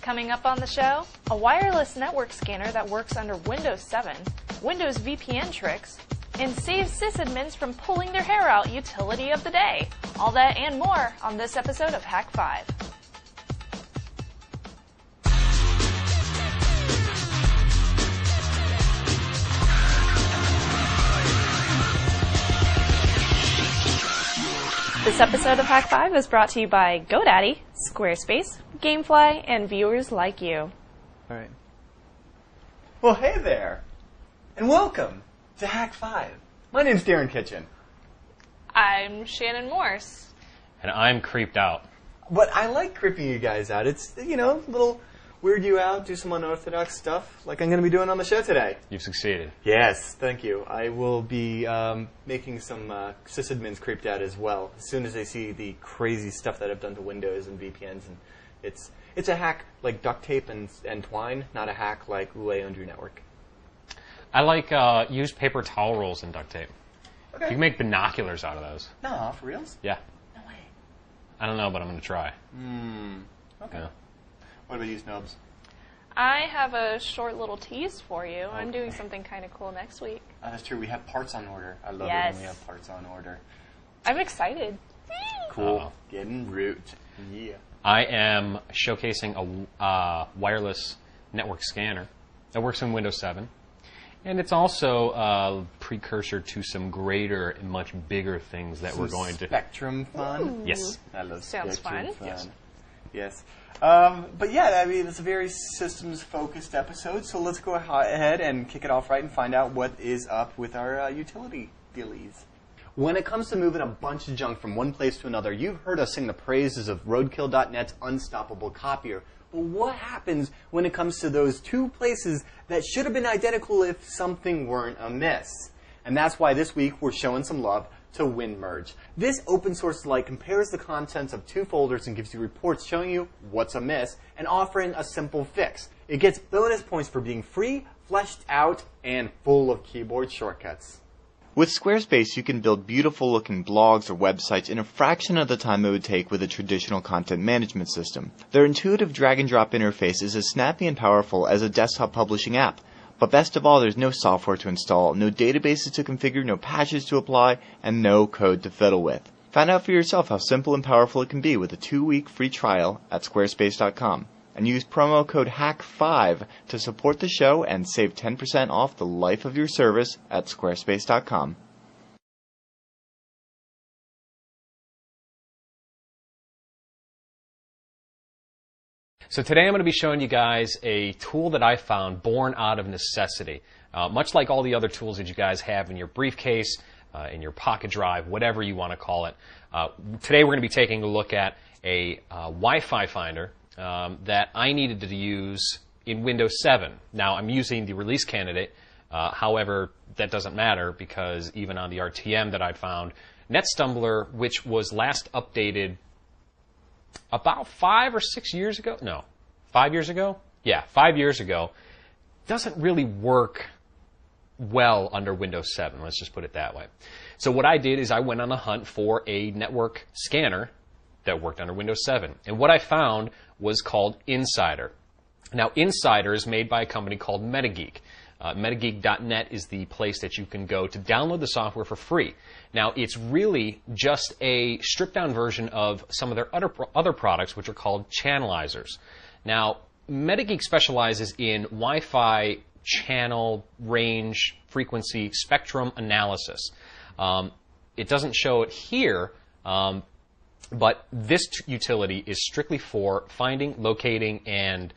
Coming up on the show, a wireless network scanner that works under Windows 7, Windows VPN tricks, and saves sysadmins from pulling their hair out utility of the day. All that and more on this episode of Hak5. This episode of Hak5 is brought to you by GoDaddy, Squarespace, Gamefly, and viewers like you. All right. Well, hey there, and welcome to Hak5. My name's Darren Kitchen. I'm Shannon Morse. And I'm creeped out. But I like creeping you guys out. It's, a little weird you out, do some unorthodox stuff like I'm going to be doing on the show today. You've succeeded. Yes, thank you. I will be making some sysadmins creeped out as well as soon as they see the crazy stuff that I've done to Windows and VPNs. And it's a hack like duct tape and twine, not a hack like ooh, I owned your network. I like used paper towel rolls and duct tape. Okay. You can make binoculars out of those. No, for reals? Yeah. No way. I don't know, but I'm going to try. Okay. Yeah. What about you, Snobs? I have a short little tease for you. I'm doing something kind of cool next week. That's true. We have parts on order. I love it Yes. when we have parts on order. I'm excited. Cool. Uh-oh. Getting root. Yeah. I am showcasing a wireless network scanner that works in Windows 7. And it's also a precursor to some greater and much bigger things that we're going to... Spectrum fun? Ooh. Yes. I love Sounds Spectrum fun. fun. Yes. But yeah, I mean, it's a very systems-focused episode, so let's go ahead and kick it off right and find out what is up with our utility dealies. When it comes to moving a bunch of junk from one place to another, you've heard us sing the praises of Roadkill.net's unstoppable copier. But what happens when it comes to those two places that should have been identical if something weren't amiss? And that's why this week we're showing some love to WinMerge. This open source light compares the contents of two folders and gives you reports showing you what's amiss and offering a simple fix. It gets bonus points for being free, fleshed out, and full of keyboard shortcuts. With Squarespace, you can build beautiful-looking blogs or websites in a fraction of the time it would take with a traditional content management system. Their intuitive drag-and-drop interface is as snappy and powerful as a desktop publishing app. But best of all, there's no software to install, no databases to configure, no patches to apply, and no code to fiddle with. Find out for yourself how simple and powerful it can be with a 2-week free trial at squarespace.com. And use promo code HAK5 to support the show and save 10% off the life of your service at squarespace.com. So today I'm going to be showing you guys a tool that I found born out of necessity. Much like all the other tools that you guys have in your briefcase, in your pocket drive, whatever you want to call it. Today we're going to be taking a look at a Wi-Fi finder that I needed to use in Windows 7. Now I'm using the release candidate, however that doesn't matter because even on the RTM that I found, NetStumbler, which was last updated about 5 or 6 years ago, no, 5 years ago? Yeah, 5 years ago, doesn't really work well under Windows 7, let's just put it that way. So what I did is I went on a hunt for a network scanner that worked under Windows 7. And what I found was called Insider. Now, Insider is made by a company called MetaGeek. MetaGeek.net is the place that you can go to download the software for free. Now, it's really just a stripped-down version of some of their other products, which are called channelizers. Now, MetaGeek specializes in Wi-Fi channel range frequency spectrum analysis. It doesn't show it here, but this utility is strictly for finding, locating, and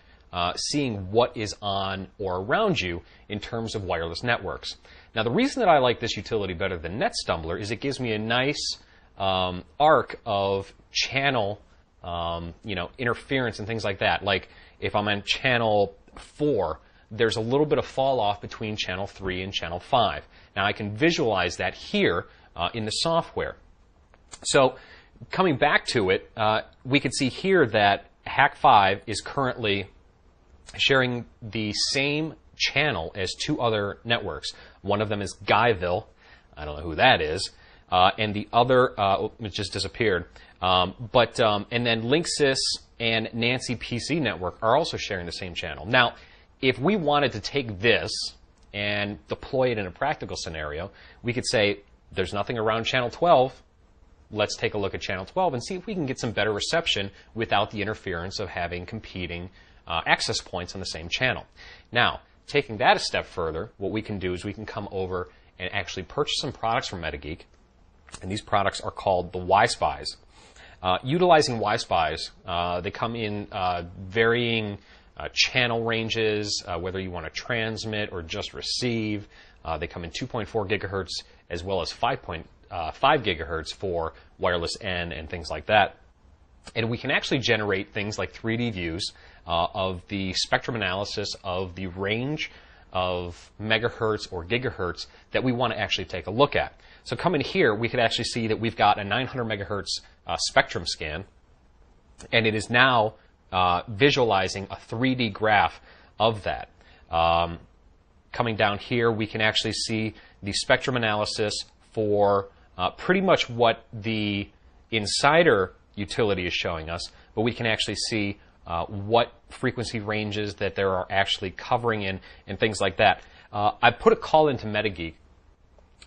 seeing what is on or around you in terms of wireless networks. Now, the reason that I like this utility better than NetStumbler is it gives me a nice arc of channel, interference and things like that. Like if I'm on channel 4, there's a little bit of fall off between channel 3 and channel 5. Now, I can visualize that here in the software. So, coming back to it, we can see here that Hak5 is currently sharing the same channel as two other networks. One of them is Guyville. I don't know who that is. and the other, it just disappeared. And then Linksys and Nancy PC Network are also sharing the same channel. Now, if we wanted to take this and deploy it in a practical scenario, we could say, there's nothing around channel 12. Let's take a look at channel 12 and see if we can get some better reception without the interference of having competing access points on the same channel. Now, taking that a step further, what we can do is we can come over and actually purchase some products from MetaGeek, and these products are called the WiSpies. Utilizing WiSpies, they come in varying channel ranges, whether you want to transmit or just receive. They come in 2.4 gigahertz as well as 5.5 gigahertz for wireless N and things like that. And we can actually generate things like 3D views of the spectrum analysis of the range of megahertz or gigahertz that we want to actually take a look at. So come in here, we could actually see that we've got a 900 megahertz spectrum scan, and it is now visualizing a 3D graph of that. Coming down here, we can actually see the spectrum analysis for pretty much what the Insider utility is showing us, but we can actually see what frequency ranges that there are actually covering in and things like that. I put a call into MetaGeek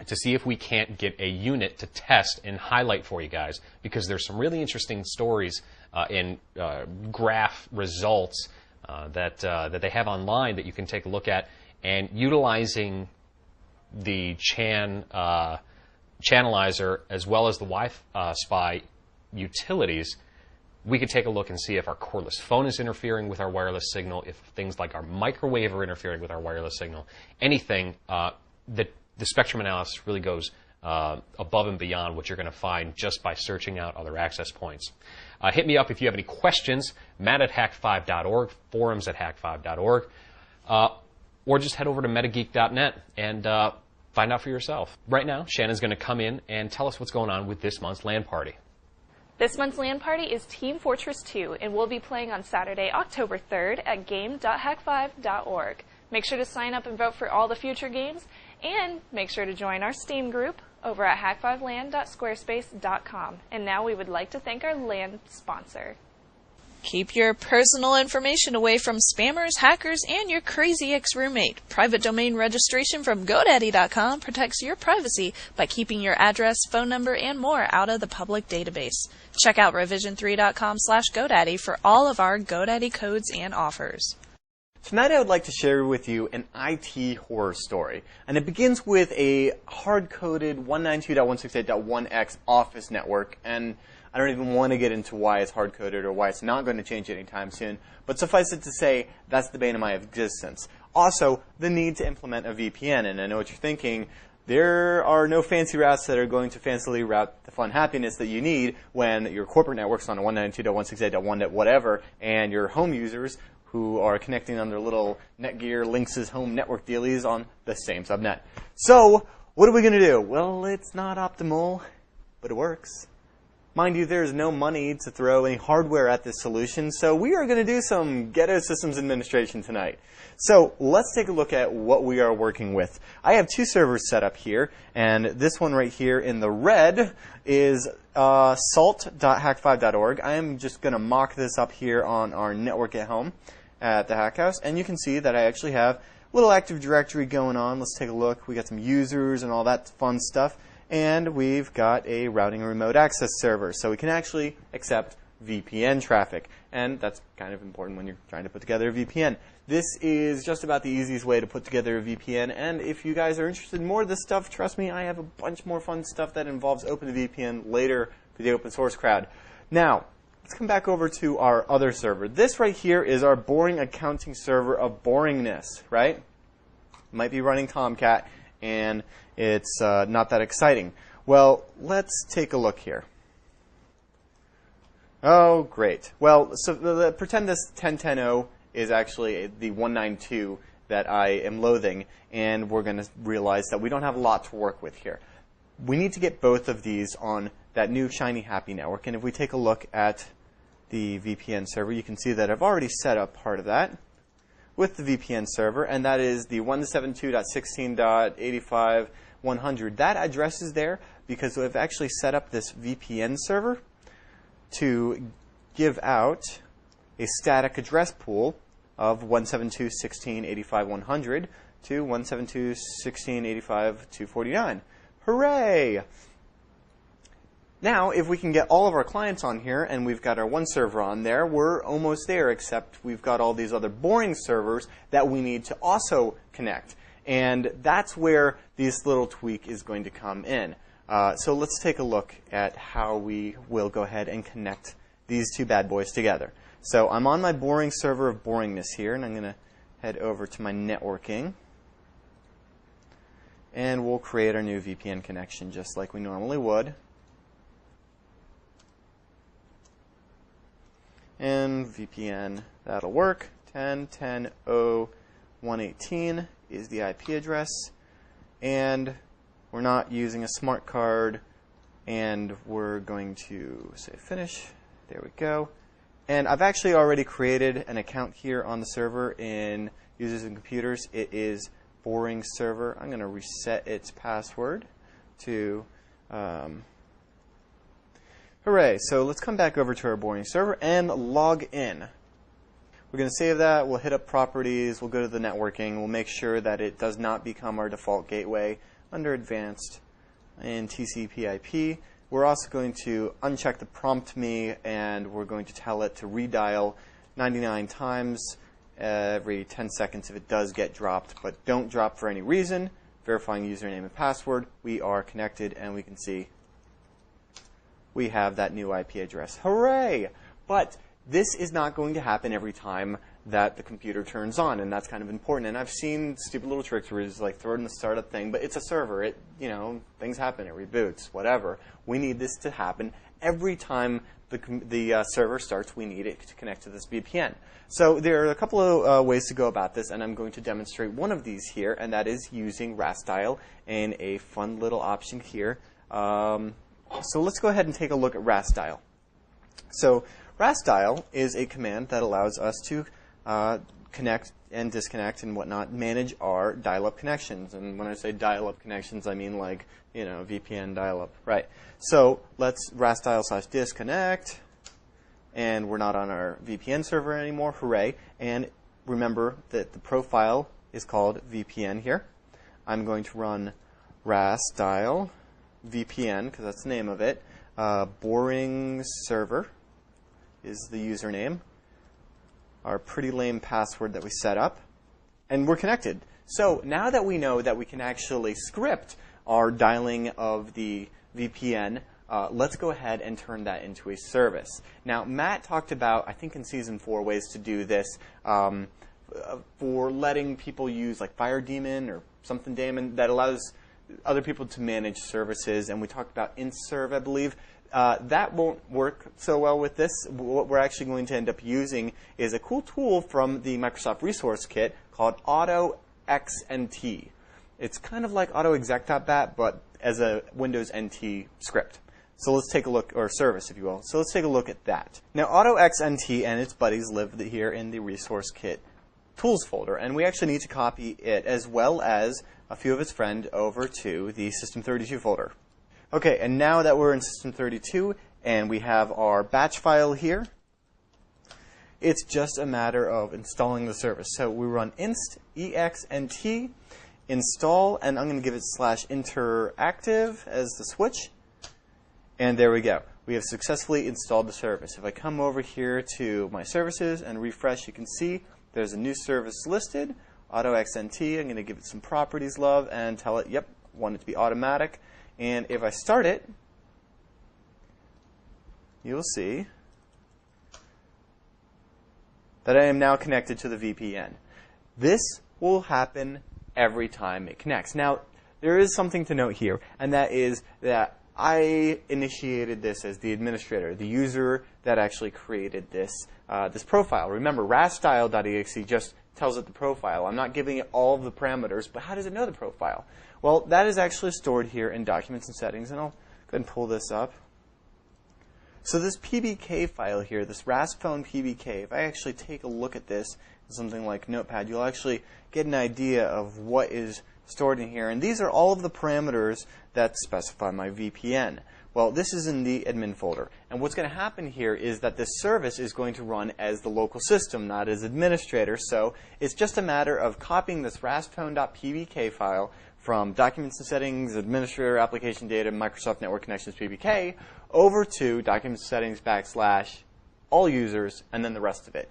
to see if we can't get a unit to test and highlight for you guys, because there's some really interesting stories in graph results that they have online that you can take a look at, and utilizing the channelizer as well as the Wi-Fi utilities, we could take a look and see if our cordless phone is interfering with our wireless signal, if things like our microwave are interfering with our wireless signal, anything. The spectrum analysis really goes above and beyond what you're going to find just by searching out other access points. Hit me up if you have any questions, matt@hak5.org, forums@hak5.org, or just head over to metageek.net and find out for yourself. Right now, Shannon's going to come in and tell us what's going on with this month's LAN party. This month's LAN party is Team Fortress 2, and we'll be playing on Saturday, October 3rd at game.hak5.org. Make sure to sign up and vote for all the future games, and make sure to join our Steam group over at hak5lan.squarespace.com. And now we would like to thank our LAN sponsor. Keep your personal information away from spammers, hackers, and your crazy ex-roommate. Private domain registration from GoDaddy.com protects your privacy by keeping your address, phone number, and more out of the public database. Check out revision3.com/GoDaddy for all of our GoDaddy codes and offers. Tonight I would like to share with you an IT horror story, and it begins with a hard-coded 192.168.1x office network, and I don't even want to get into why it's hard-coded or why it's not going to change anytime soon, but suffice it to say, that's the bane of my existence. Also, the need to implement a VPN, and I know what you're thinking. There are no fancy routes that are going to fancily route the fun happiness that you need when your corporate network's on a 192.168.1. whatever, and your home users who are connecting on their little Netgear Linksys home network dealies on the same subnet. So, what are we going to do? Well, it's not optimal, but it works. Mind you, there's no money to throw any hardware at this solution, so we are going to do some ghetto systems administration tonight. So let's take a look at what we are working with. I have two servers set up here, and this one right here in the red is salt.hak5.org. I am just going to mock this up here on our network at home at the Hack House, and you can see that I actually have a little Active Directory going on. Let's take a look. We got some users and all that fun stuff. And we've got a routing and remote access server, so we can actually accept VPN traffic. And that's kind of important when you're trying to put together a VPN. This is just about the easiest way to put together a VPN, and if you guys are interested in more of this stuff, trust me, I have a bunch more fun stuff that involves OpenVPN later for the open source crowd. Now, let's come back over to our other server. This right here is our boring accounting server of boringness, right? Might be running Tomcat, and it's not that exciting. Well, let's take a look here. Oh, great. Well, so pretend this 10.10.0 is actually the 192 that I am loathing, and we're going to realize that we don't have a lot to work with here. We need to get both of these on that new shiny happy network, and if we take a look at the VPN server, you can see that I've already set up part of that with the VPN server, and that is the 172.16.85.100. That address is there because I've actually set up this VPN server to give out a static address pool of 172.16.85.100 to 172.16.85.249. Hooray! Now, if we can get all of our clients on here, and we've got our one server on there, we're almost there, except we've got all these other boring servers that we need to also connect. And that's where this little tweak is going to come in. So let's take a look at how we will go ahead and connect these two bad boys together. So I'm on my boring server of boringness here, and I'm going to head over to my networking. And we'll create our new VPN connection just like we normally would. And VPN, that'll work. 10.10.0.118 is the IP address. And we're not using a smart card. And we're going to say finish. There we go. And I've actually already created an account here on the server in Users and Computers. It is boring server. I'm going to reset its password to hooray. So let's come back over to our boring server and log in. We're going to save that. We'll hit up properties. We'll go to the networking. We'll make sure that it does not become our default gateway under advanced and TCP/IP. We're also going to uncheck the prompt me, and we're going to tell it to redial 99 times every 10 seconds if it does get dropped, but don't drop for any reason. Verifying username and password. We are connected, and we can see we have that new IP address. Hooray! But this is not going to happen every time that the computer turns on, and that's kind of important. And I've seen stupid little tricks where it's like throw it in the startup thing, but it's a server. It, you know, things happen. It reboots, whatever. We need this to happen every time the server starts. We need it to connect to this VPN. So there are a couple of ways to go about this, and I'm going to demonstrate one of these here, and that is using RASdial and a fun little option here. So let's go ahead and take a look at RASdial. So RASdial is a command that allows us to connect and disconnect and whatnot, manage our dial-up connections. And when I say dial-up connections, I mean like, you know, VPN dial-up. Right. So let's RASdial/disconnect. And we're not on our VPN server anymore. Hooray. And remember that the profile is called VPN here. I'm going to run RASdial VPN, because that's the name of it. Boring server is the username. Our pretty lame password that we set up. And we're connected. So now that we know that we can actually script our dialing of the VPN, let's go ahead and turn that into a service. Now, Matt talked about, I think in Season 4, ways to do this for letting people use like FireDaemon or something daemon that allows other people to manage services, and we talked about IntServe, I believe. That won't work so well with this. What we're actually going to end up using is a cool tool from the Microsoft Resource Kit called AutoXNT. It's kind of like AutoExec.bat, but as a Windows NT script. So let's take a look, or service, if you will. So let's take a look at that. Now, AutoXNT and its buddies live here in the Resource Kit tools folder, and we actually need to copy it as well as a few of its friends over to the System32 folder. Okay, and now that we're in System32 and we have our batch file here, it's just a matter of installing the service. So we run inst exnt install, and I'm going to give it /interactive as the switch, and there we go. We have successfully installed the service. If I come over here to my services and refresh, you can see there's a new service listed, AutoXNT. I'm going to give it some properties love and tell it, yep, want it to be automatic. And if I start it, you'll see that I am now connected to the VPN. This will happen every time it connects. Now, there is something to note here, and that is that I initiated this as the administrator, the user that actually created this this profile. Remember, RASdial.exe just tells it the profile. I'm not giving it all of the parameters, but how does it know the profile? Well, that is actually stored here in Documents and Settings, and I'll go ahead and pull this up. So this PBK file here, this RASphone PBK, if I actually take a look at this in something like Notepad, you'll actually get an idea of what is stored in here. And these are all of the parameters that specify my VPN. Well, this is in the admin folder. And what's going to happen here is that this service is going to run as the local system, not as administrator. So it's just a matter of copying this rasphone.pbk file from Documents and Settings, Administrator, Application Data, Microsoft Network Connections, PBK, over to Documents and Settings / all users, and then the rest of it.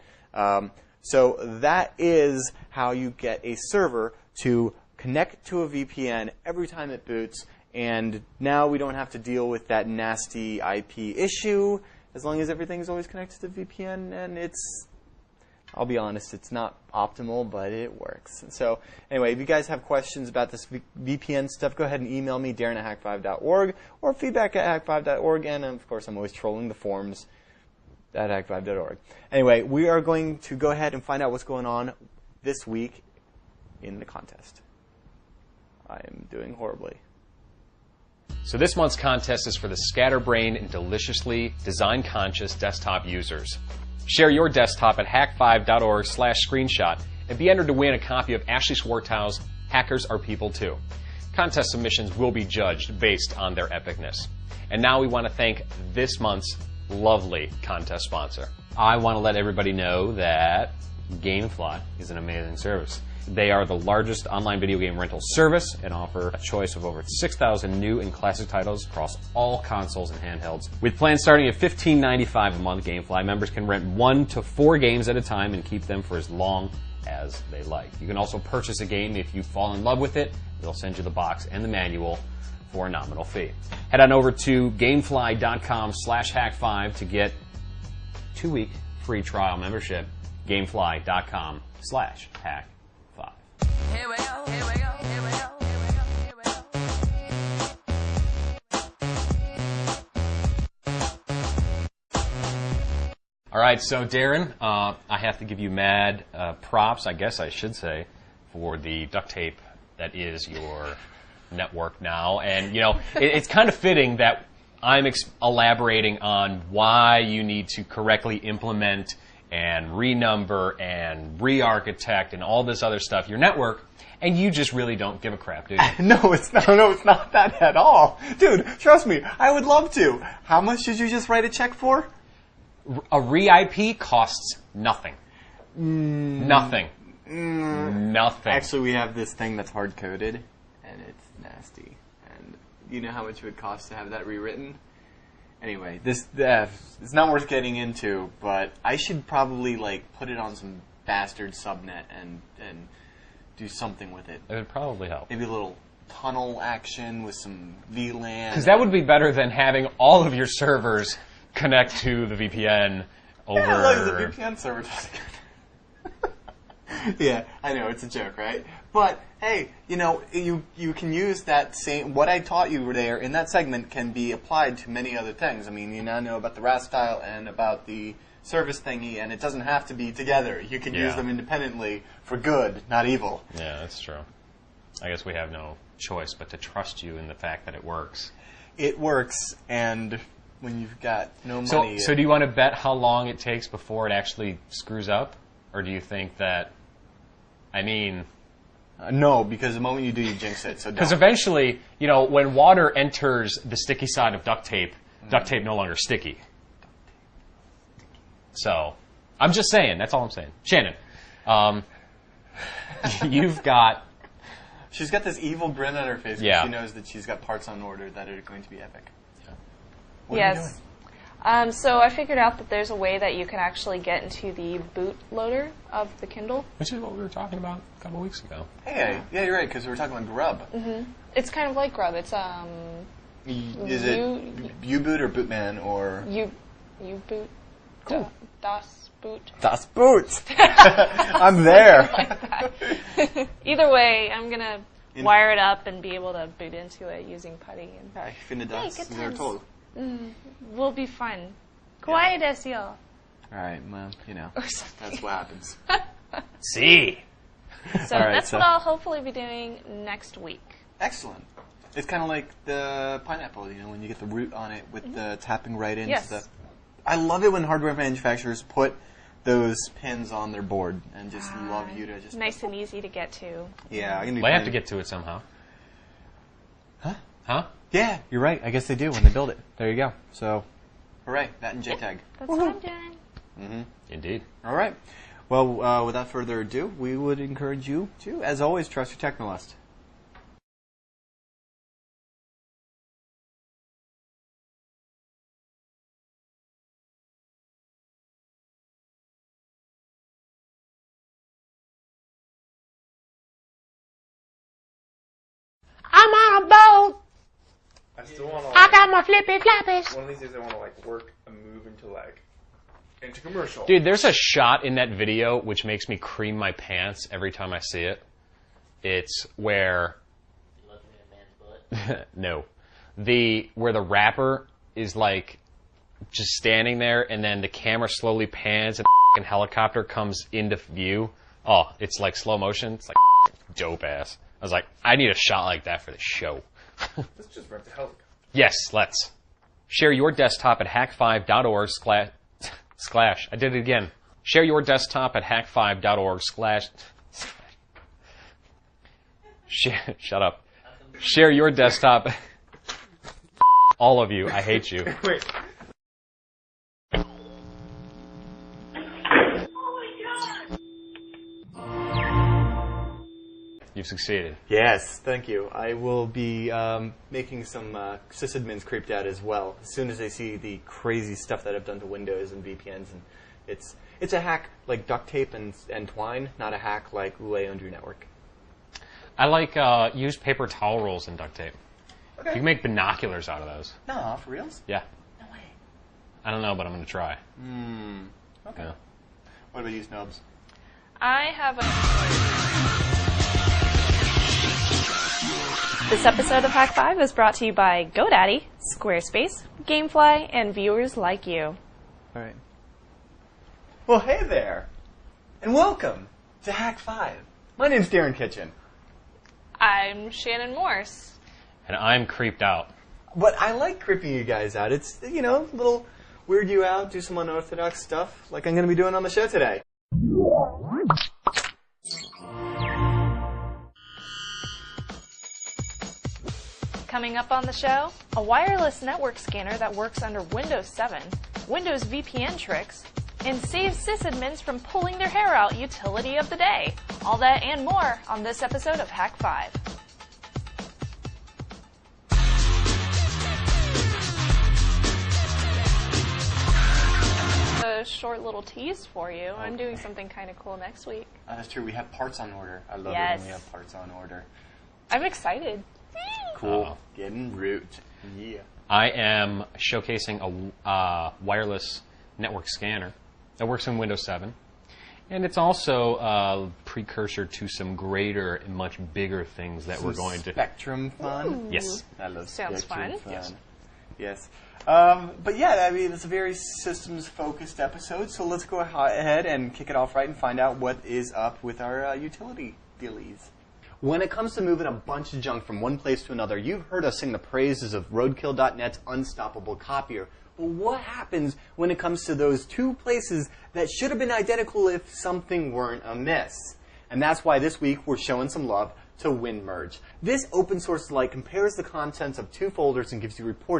So that is how you get a server to connect to a VPN every time it boots. And now we don't have to deal with that nasty IP issue as long as everything's always connected to VPN. And it's, I'll be honest, it's not optimal, but it works. So anyway, if you guys have questions about this VPN stuff, go ahead and email me, Darren at Hak5.org, or feedback@Hak5.org. And of course, I'm always trolling the forums at Hak5.org. Anyway, we are going to go ahead and find out what's going on this week in the contest. I am doing horribly. So this month's contest is for the scatterbrained and deliciously design-conscious desktop users. Share your desktop at hak5.org/screenshot and be entered to win a copy of Ashley Swartow's Hackers Are People Too. Contest submissions will be judged based on their epicness. And now we want to thank this month's lovely contest sponsor. I want to let everybody know that GameFly is an amazing service. They are the largest online video game rental service and offer a choice of over 6,000 new and classic titles across all consoles and handhelds. With plans starting at $15.95 a month, GameFly members can rent 1 to 4 games at a time and keep them for as long as they like. You can also purchase a game if you fall in love with it. They'll send you the box and the manual for a nominal fee. Head on over to gamefly.com/Hak5 to get 2-week free trial membership. Gamefly.com/Hak5. Here we go, here we go, here we go, here we go, here we go. All right, so Darren, I have to give you mad props, I guess I should say, for the duct tape that is your network now. And, you know, it's kind of fitting that I'm elaborating on why you need to correctly implement and renumber and re-architect and all this other stuff, your network, and you just really don't give a crap, do you? No, it's not that at all. Dude, trust me, I would love to. How much did you just write a check for? A re-IP costs nothing. Nothing. Nothing. Actually, we have this thing that's hard-coded, and it's nasty. And you know how much it would cost to have that rewritten? Anyway, this it's not worth getting into, but I should probably put it on some bastard subnet and do something with it. It would probably help. Maybe a little tunnel action with some VLAN. Because that would be better than having all of your servers connect to the VPN over... Yeah, look, the VPN server doesn't go. Yeah, I know, it's a joke, right? But, hey, you know, you can use that same... What I taught you there in that segment can be applied to many other things. I mean, you now know about the RAS style and about the service thingy, and it doesn't have to be together. You can use them independently for good, not evil. Yeah, that's true. I guess we have no choice but to trust you in the fact that it works. It works, and when you've got no money... So do you want to bet how long it takes before it actually screws up? Or do you think that... I mean... no, because the moment you do, you jinx it, so don't. Because eventually, you know, when water enters the sticky side of duct tape no longer sticky. So, I'm just saying, that's all I'm saying. Shannon, you've got... She's got this evil grin on her face because she knows that she's got parts on order that are going to be epic. Yeah. What are you doing? So I figured out that there's a way that you can actually get into the bootloader of the Kindle. Which is what we were talking about a couple weeks ago. Hey, yeah, you're right, because we were talking about Grub. Mm-hmm. It's kind of like Grub. It's Is it U-Boot or Bootman or... U-Boot. Cool. Das Boot. Das Boot! I'm there! Either way, I'm going to wire it up and be able to boot into it using PuTTY. Ja, ich finde das sehr toll. Will be fun. Quiet as y'all. Alright, well, you know, that's what happens. See? So that's what I'll hopefully be doing next week. Excellent. It's kind of like the pineapple, you know, when you get the root on it with the tapping right into the... I love it when hardware manufacturers put those pins on their board and just love you to just... Nice and easy to get to. Yeah. I'm gonna be They have to playing- get to it somehow. Huh? Huh? Yeah, you're right. I guess they do when they build it. There you go. So, hooray. That and JTAG. That's what I'm doing. Mm-hmm. Indeed. All right. Well, without further ado, we would encourage you to, as always, trust your technolist. I'm on a boat. I still want to. I got my flippy floppies. One of these days, I want to like work and move into commercial. Dude, there's a shot in that video which makes me cream my pants every time I see it. It's where... No. Where the rapper is like just standing there and then the camera slowly pans and a helicopter comes into view. Oh, it's like slow motion. It's like dope ass. I was like, I need a shot like that for the show. Let's just rent the helicopter. Yes, let's. Share your desktop at hak5.org / I did it again. Share your desktop at hak5.org / Shut up. Share your desktop. All of you, I hate you. Wait. You've succeeded. Yes, thank you. I will be making some sysadmins creeped out as well as soon as they see the crazy stuff that I've done to Windows and VPNs. And it's a hack like duct tape and twine, not a hack like ooh, I owned your network. I like use paper towel rolls and duct tape. Okay. You can make binoculars out of those. No, for reals? Yeah. No way. I don't know, but I'm going to try. Okay. Yeah. What about you, Snubs? I have This episode of Hak5 is brought to you by GoDaddy, Squarespace, Gamefly, and viewers like you. All right. Well, hey there, and welcome to Hak5. My name's Darren Kitchen. I'm Shannon Morse. And I'm creeped out. But I like creeping you guys out. It's, a little weird you out, do some unorthodox stuff like I'm going to be doing on the show today. Coming up on the show, a wireless network scanner that works under Windows 7, Windows VPN tricks, and saves sysadmins from pulling their hair out utility of the day. All that and more on this episode of Hak5. A short little tease for you. I'm doing something kind of cool next week. That's true. We have parts on order. I love it Yes. when we have parts on order. I'm excited. Cool. Getting root. Yeah. I am showcasing a wireless network scanner that works in Windows 7. And it's also a precursor to some greater and much bigger things that we're going to... Spectrum fun. Yes. I love Sounds Spectrum fun. fun. Yes. But yeah, it's a very systems-focused episode, so let's go ahead and kick it off right and find out what is up with our utility dealies. When it comes to moving a bunch of junk from one place to another, you've heard us sing the praises of Roadkill.net's unstoppable copier. But what happens when it comes to those two places that should have been identical if something weren't amiss? And that's why this week we're showing some love to WinMerge. This open source light compares the contents of two folders and gives you reports